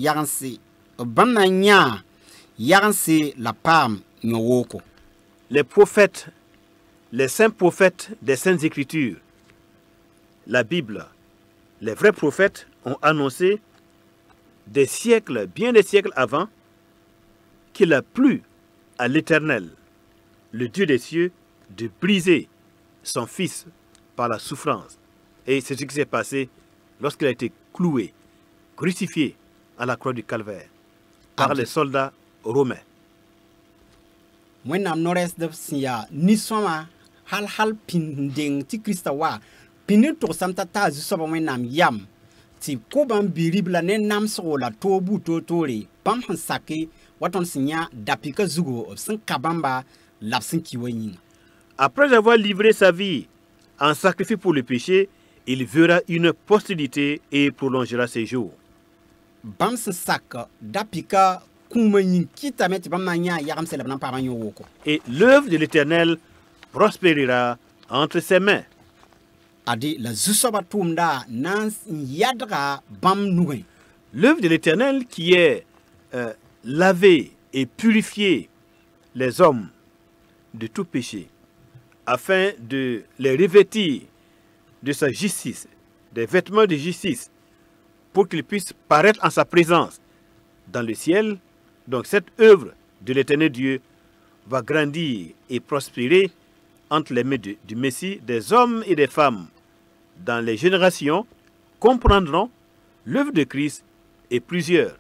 yagansi la pam nyowoko. Les prophètes, les saints prophètes des Saintes Écritures, la Bible, les vrais prophètes ont annoncé des siècles, bien des siècles avant, qu'il a plu à l'Éternel, le Dieu des cieux, de briser son Fils par la souffrance. Et c'est ce qui s'est passé lorsqu'il a été cloué, crucifié à la croix du Calvaire par les soldats romains. When am nores de sia ni soma hal pinding ti Christa wa pinito samta ta zusoba when am yam ti ko bam biribla ne nam so la tobu totori bam hansake waton sinya dapika zugo sin kabamba lapsin kiwenyin. Après avoir livré sa vie en sacrifice pour le péché, il verra une postérité et prolongera ses jours. Bam sak dapika Et l'œuvre de l'Éternel prospérera entre ses mains. Adi la zusoba tumda nan yadra bam nugin. L'œuvre de l'Éternel qui est laver et purifier les hommes de tout péché, afin de les revêtir de sa justice, des vêtements de justice, pour qu'ils puissent paraître en sa présence dans le ciel. Donc cette œuvre de l'Éternel Dieu va grandir et prospérer entre les mains du Messie. Des hommes et des femmes dans les générations comprendront l'œuvre de Christ, et plusieurs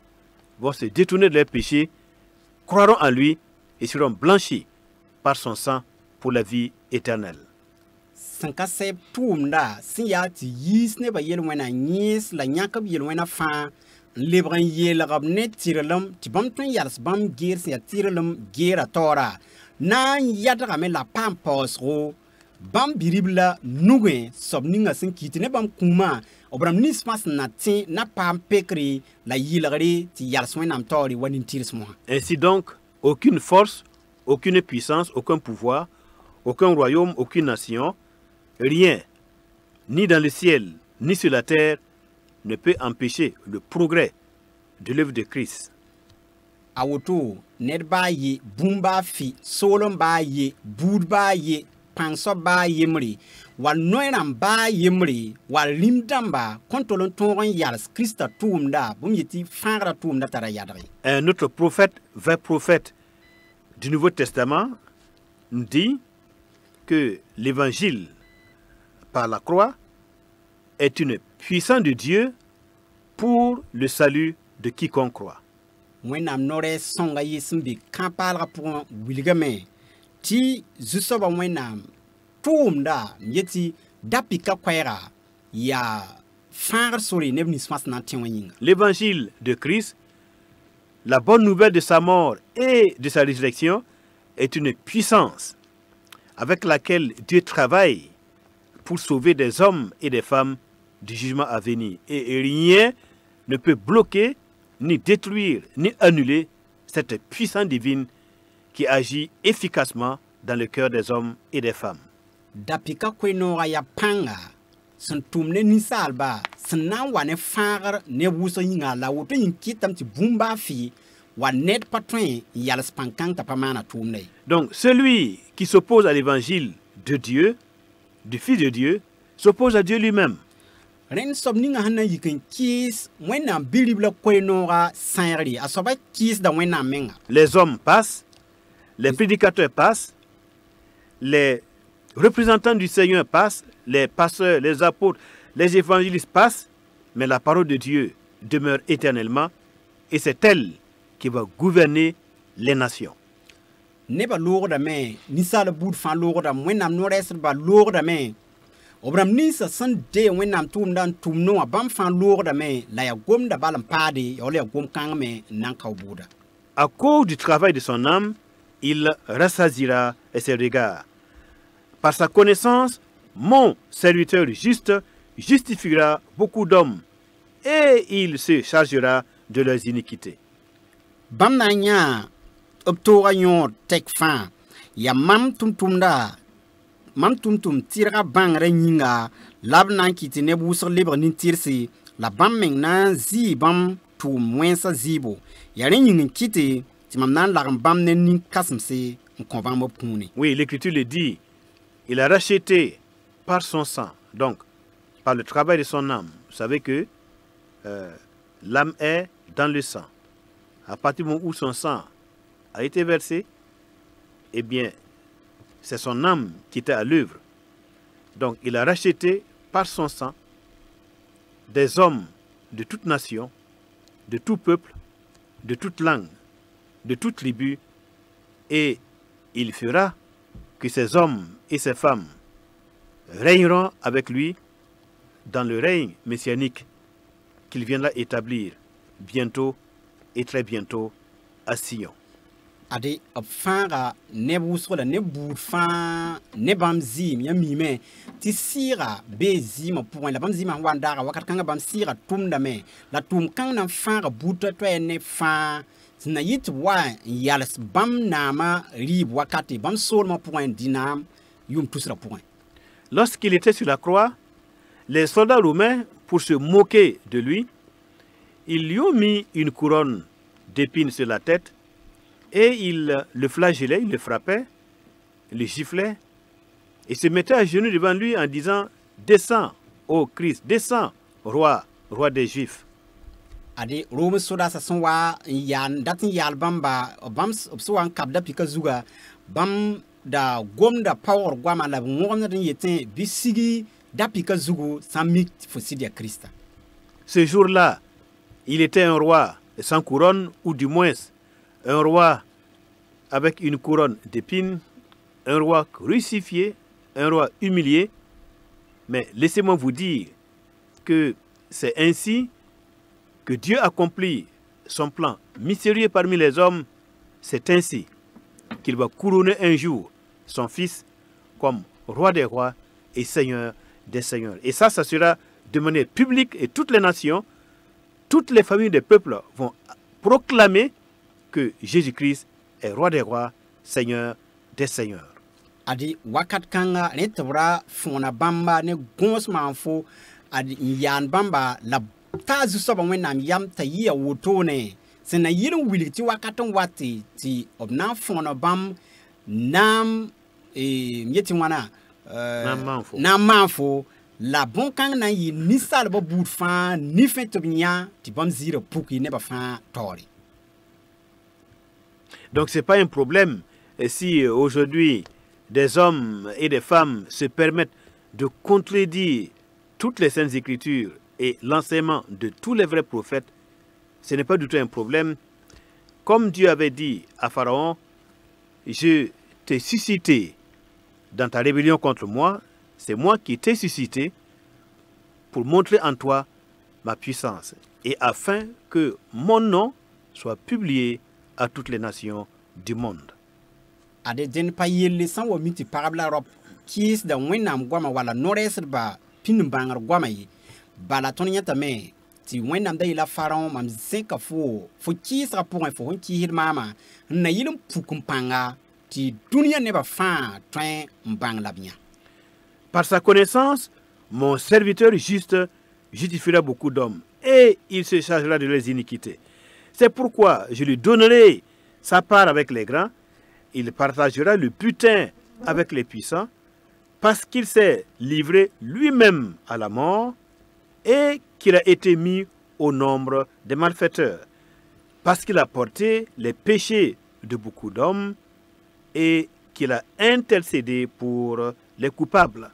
vont se détourner de leurs péchés, croiront en lui et seront blanchis par son sang pour la vie éternelle. Sankasep tumda siya ti yis ne ba yelwena nyis la nyakab yelwena fa lebran yelgab ne tiralam ti bam tun yals bam gear siya tiralam gera tora na yadra me la pampos ro bam biribla nuge sobninga sin kitine bam kuma obram nismas na tin na pam pekri la yilgari ti yals wenam tori wanin tirsmo. Ainsi donc, aucune force, aucune puissance, aucun pouvoir, aucun royaume, aucune nation, rien, ni dans le ciel, ni sur la terre, ne peut empêcher le progrès de l'œuvre de Christ. Awoto ned ba ye bumba fi solon ba ye bud ba ye panso ba ye mri wal noinam ba ye mri wal limdamba kontolon tongon yals Christa tumda bum yeti fangra tumda tara yadri. Un autre prophète, vrai prophète du Nouveau Testament, nous dit que l'évangile par la croix est une puissance de Dieu pour le salut de quiconque croit. Wenam nore songa yisimbi kampalra pour wilgame ti zusoba wenam tumda yeti dapika kwaira ya fangra sori nebni smas na tiweninga. L'évangile de Christ, la bonne nouvelle de sa mort et de sa résurrection, est une puissance avec laquelle Dieu travaille pour sauver des hommes et des femmes du jugement à venir. Et rien ne peut bloquer, ni détruire, ni annuler cette puissance divine qui agit efficacement dans le cœur des hommes et des femmes. Dapika kwenora ya panga san tumne nisalba san nan wane fangar ne wuso yinga la woto yin kitam ti bumba fi wa net patron yal spankang tapamana tumne. Donc celui qui s'oppose à l'évangile de Dieu, du Fils de Dieu, s'oppose à Dieu lui-même. Ren sobninga hana yikin kis wena bilibla kwenora sanri asoba kis da wena menga. Les hommes passent, les prédicateurs passent, les représentants du Seigneur passent, les pasteurs, les apôtres, les évangélistes passent, mais la parole de Dieu demeure éternellement et c'est elle qui va gouverner les nations. Neba lourda me nisala bud fan lourda wenam nores ba lourda me obram nisa san de wenam tumdan tumno abam fan lourda me la ya gom da balam pade ya gom kang me nan kaubuda. À cause du travail de son âme, il rassasiera ses regards. Par sa connaissance, mon serviteur juste justifiera beaucoup d'hommes et il se chargera de leurs iniquités. Bam nanya optora nyor tek fan ya mam tum tira bangre nyinga lab nan kiti ne busur libre nin tirsi la bam meng nan zi bam tum wensa zibo ya rin kiti timam nan lagam bam ne nin kasmse nkonvan mo puni. Oui, l'écriture le dit, il a racheté par son sang, donc par le travail de son âme. Vous savez que l'âme est dans le sang. À partir du moment où son sang a été versé, eh bien, c'est son âme qui était à l'œuvre. Donc, il a racheté par son sang des hommes de toute nation, de tout peuple, de toute langue, de toute tribu, et il fera que ces hommes et ces femmes régneront avec lui dans le règne messianique qu'il viendra établir bientôt et très bientôt à Sion. Ade fanga ne busro da ne bud fan ne bam zim ya mime ti sira be zima point la bam zima wandara wakat kanga bam sira tumda me la tum kang na fanga buta to ne fa na yit wa yalas bam nama rib wakati bam sol ma point dinam yum tusra point. Lorsqu'il était sur la croix, Les soldats romains, pour se moquer de lui, ils lui ont mis une couronne d'épines sur la tête et ils le flagellaient, ils le frappaient, le giflaient et se mettaient à genoux devant lui en disant « Descends, ô Christ, descends, roi des Juifs ». Ade Rome soda sa son wa yan datin yal bamba bams so an kabda pika zuga bam da gom da power gwama la ngom na yetin bisigi da pika zugu samik fosidia Christa. Ce jour-là, il était un roi sans couronne, ou du moins un roi avec une couronne d'épines, un roi crucifié, un roi humilié. Mais laissez-moi vous dire que c'est ainsi que Dieu accomplit son plan mystérieux parmi les hommes. C'est ainsi qu'il va couronner un jour son fils comme roi des rois et seigneur des seigneurs. Et ça sera de manière publique, et toutes les nations, toutes les familles des peuples vont proclamer que Jésus-Christ est roi des rois, seigneur des seigneurs. Adi wakat kanga ne tabra fona bamba ne gons manfo adi yan bamba la tazu soba wenam yam tayi wotone sena yirin wili ti wakaton wati ti obna fona bam nam yeti wana nam manfo la bon kang na yi nisal ba bout fan ni fin tobnya ti bam zira puki ne ba fan tori. Donc c'est pas un problème si aujourd'hui des hommes et des femmes se permettent de contredire toutes les saintes écritures et l'enseignement de tous les vrais prophètes. Ce n'est pas du tout un problème. Comme Dieu avait dit à Pharaon, je t'ai suscité dans ta rébellion contre moi, c'est moi qui t'ai suscité pour montrer en toi ma puissance et afin que mon nom soit publié à toutes les nations du monde. Ade den pa yelle san wa miti parabla rop kis da wenam gwama wala nores ba pin bangar gwama yi bala ton nyata me ti wenam da ila Pharaon mam zinka fo kis ra pour fo hon ki mama na yilum pukum panga ti dunia ne ba fa train mbang la bien. Par sa connaissance, mon serviteur juste justifiera beaucoup d'hommes et il se chargera de leurs iniquités. C'est pourquoi je lui donnerai sa part avec les grands. Il partagera le butin avec les puissants parce qu'il s'est livré lui-même à la mort et qu'il a été mis au nombre des malfaiteurs, parce qu'il a porté les péchés de beaucoup d'hommes et qu'il a intercédé pour les coupables.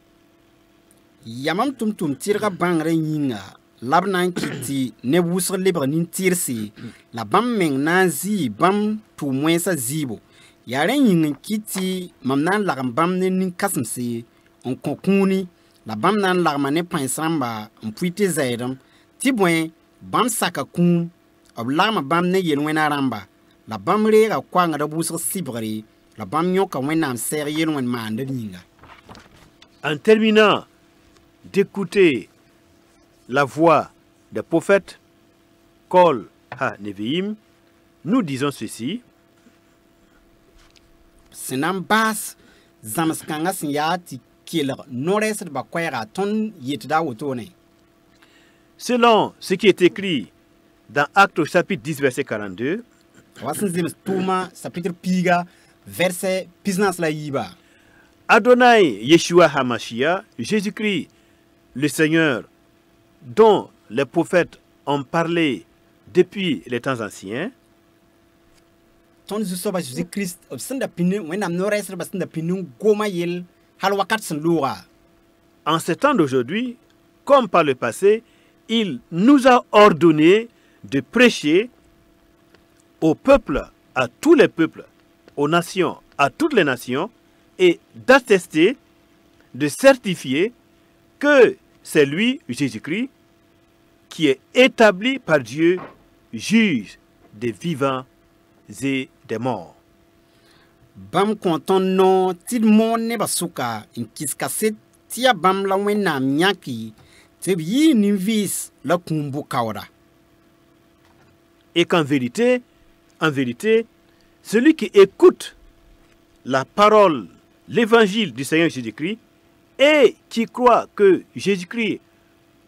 Yamam tum tum tirga bangre yinga labnan kiti ne wusr libre nin tirsi la bam meng nazi bam tu mwensa zibo yaren yin kiti mam nan lagam bam ne nin kasmsi on konkuni la bam nan lagma ne pansamba on puite zaidam tibwen bam saka kum ob lagma bam ne yelwena ramba la bam rega kwanga da busr sibre la bam nyoka wenam ser yelwen mande yinga. En terminant d'écouter la voix des prophètes, Kol ha-Neviim, nous disons ceci. Senam bas zamskanga sinyati killer nores ba kwera ton yitda wotone. Selon ce qui est écrit dans Actes chapitre 10 verset 42, Wasin zim tuma chapitre piga verset pisnas la yiba. Adonai Yeshua HaMashiach, Jésus-Christ, le Seigneur, dont les prophètes ont parlé depuis les temps anciens, Ton zusoba Jésus-Christ obsenda pinu wenam nores basenda pinu goma yel hal wakat sen lura. en ces temps d'aujourd'hui, comme par le passé, il nous a ordonné de prêcher au peuple, à tous les peuples, aux nations, à toutes les nations, et d'attester, de certifier que c'est lui, Jésus-Christ, qui est établi par Dieu, juge des vivants et des morts. Bam konton no tid mon ne basuka in kiskaset tia bam la wenam nyaki te yi ninvis la kumbu kawra. Et qu'en vérité, celui qui écoute la parole, l'évangile du Seigneur Jésus-Christ, et qui croit que Jésus-Christ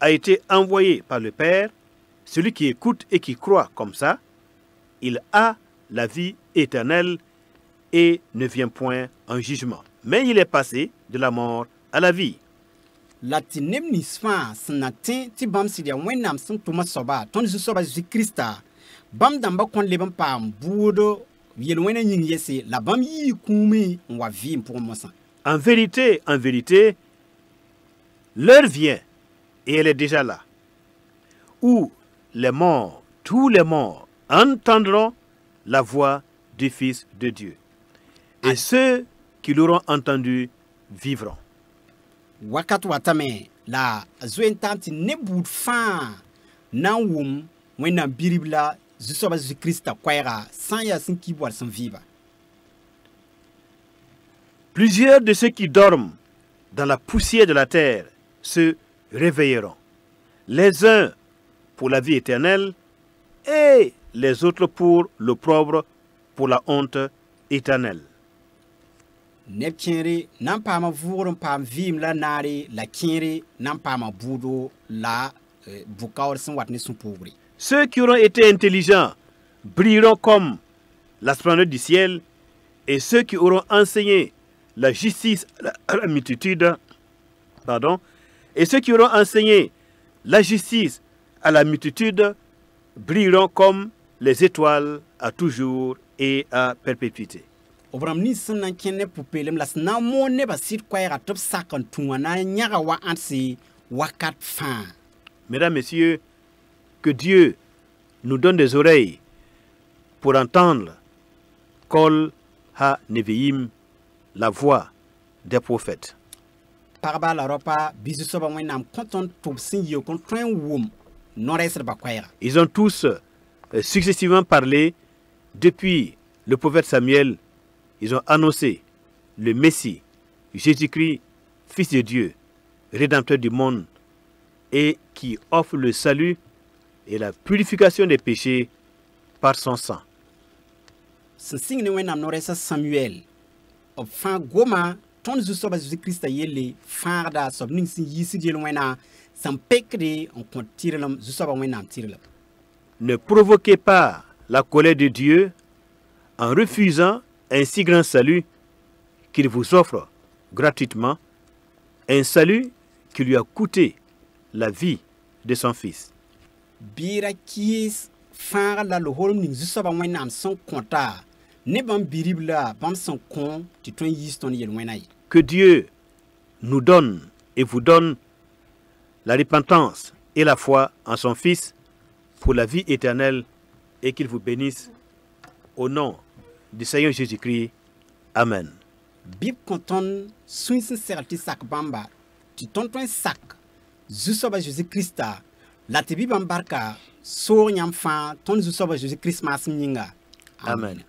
a été envoyé par le Père, celui qui écoute et qui croit comme ça, il a la vie éternelle et ne vient point en jugement. Mais il est passé de la mort à la vie. La ti neb nins fãa sẽn na tẽ tɩ bãmb sɩd yaa wẽnnaam sẽn tʋm a soaba tõnd zu-soaba Zeezi-Kirista bãmb dãmba kõn leb n paam buudo yel-wẽna yĩng yese la bãmb yii kũumẽ n wa vɩɩm pʋgẽ mosã. En vérité, l'heure vient, et elle est déjà là, où les morts, tous les morts, entendront la voix du Fils de Dieu. Et ceux qui l'auront entendu vivront. Wakat watame la zoen tam tɩ ne buud fãa na n wʋm wẽnnaam birib la zu-soaba Zeezi-Kirista koɛɛga sã n yaa sẽn ki boad sẽn vɩɩba. Plusieurs de ceux qui dorment dans la poussière de la terre se réveilleront. Les uns pour la vie éternelle et les autres pour l'opprobre, pour la honte éternelle. Neb kẽere na n paama vʋʋgr n paam vɩɩm la naare la kẽere na n paama buudo la bʋ-kaood sẽn wat ne sũ-poogre. Ceux qui auront été intelligents brilleront comme la splendeur du ciel, et ceux qui auront enseigné la justice à la multitude, et ceux qui auront enseigné la justice à la multitude brilleront comme les étoiles à toujours et à perpétuité. B rãmb nins sẽn na n kẽnd ne pʋ-peelem la sẽn na n moon nebã sɩd koɛɛga tɩ b sak n tũ wã na n yãga wa ãndse wakat fãa. Mesdames, Messieurs, que Dieu nous donne des oreilles pour entendre Kol ha-Neviim, la voix des prophètes. Pagba la ropa bɩ zu-soabã wẽnnaam kõ tõnd tʋb sẽn yɩʋg n tõe n wʋm no-rɛɛsdbã koɛɛga. Ils ont tous successivement parlé depuis le prophète Samuel. Ils ont annoncé le Messie, Jésus-Christ, Fils de Dieu, Rédempteur du monde, et qui offre le salut et la purification des péchés par son sang. Sẽn sɩng ne wẽnnaam no-rɛɛsã Samuel, b fãa goma tõnd zu-soabã Zeezi-Kirista yelle fãagda soab ning sẽn yiisd yel-wẽna sẽn pekde n kõ tɩrlem zu-soabã wẽnnaam tɩrlem. Ne provoquez pas la colère de Dieu en refusant un si grand salut qu'il vous offre gratuitement, un salut qui lui a coûté la vie de son fils. Bɩɩra kiis fãagd la loholem ning zu-soabã wẽnnaam sẽn kõta ne bãmb birib la bãmb sẽn kõ tɩ tõe n yiis tõnd yel-wẽna ye. Que Dieu nous donne et vous donne la repentance et la foi en son Fils pour la vie éternelle, et qu'il vous bénisse au nom du Seigneur Jésus-Christ. Amen. Bɩ b kõ tõnd sũy sẽn segl tɩ sak bãmba tɩ tõnd tõe n sak zu-soabã Zeezi-Kirista la tɩ bɩ bãmb barka soog yãmb fãa tõnd zu-soabã Zeezi-Kirist maasem yĩnga. Amen.